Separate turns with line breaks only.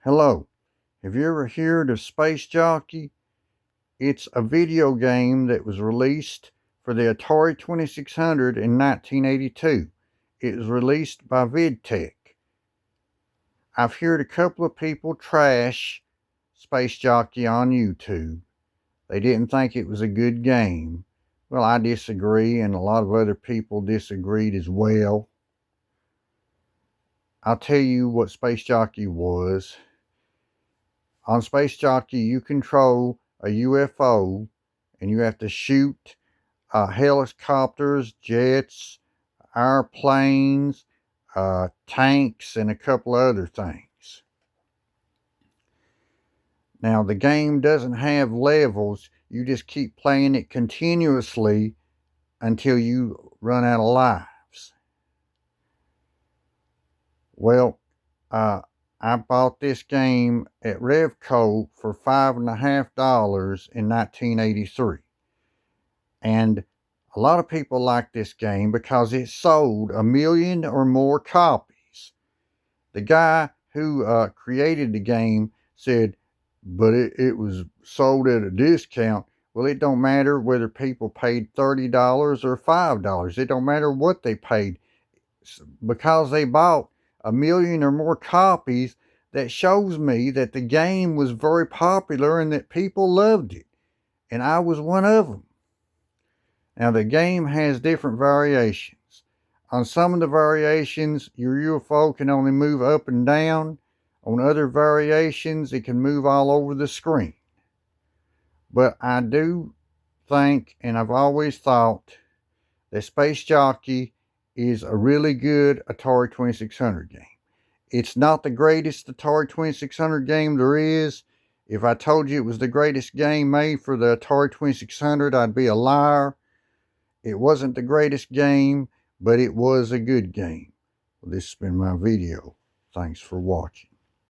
Hello, have you ever heard of Space Jockey? It's a video game that was released for the Atari 2600 in 1982. It was released by VidTech. I've heard a couple of people trash Space Jockey on YouTube. They didn't think it was a good game. Well, I disagree, and a lot of other people disagreed as well. I'll tell you what Space Jockey was. On Space Jockey, you control a UFO, and you have to shoot helicopters, jets, airplanes, tanks, and a couple other things. Now, the game doesn't have levels. You just keep playing it continuously until you run out of lives. Well, I bought this game at Revco for $5.50 in 1983. And a lot of people like this game because it sold 1 million or more copies. The guy who created the game said, but it was sold at a discount. Well, it don't matter whether people paid $30 or $5. It don't matter what they paid. Because they bought 1 million or more copies, that shows me that the game was very popular and that people loved it. And I was one of them. Now, the game has different variations. On some of the variations, your UFO can only move up and down. On other variations, it can move all over the screen. But I do think, and I've always thought, that Space Jockey is a really good Atari 2600 game. It's not the greatest Atari 2600 game there is. If I told you it was the greatest game made for the Atari 2600, I'd be a liar. It wasn't the greatest game, but it was a good game. Well, this has been my video. Thanks for watching.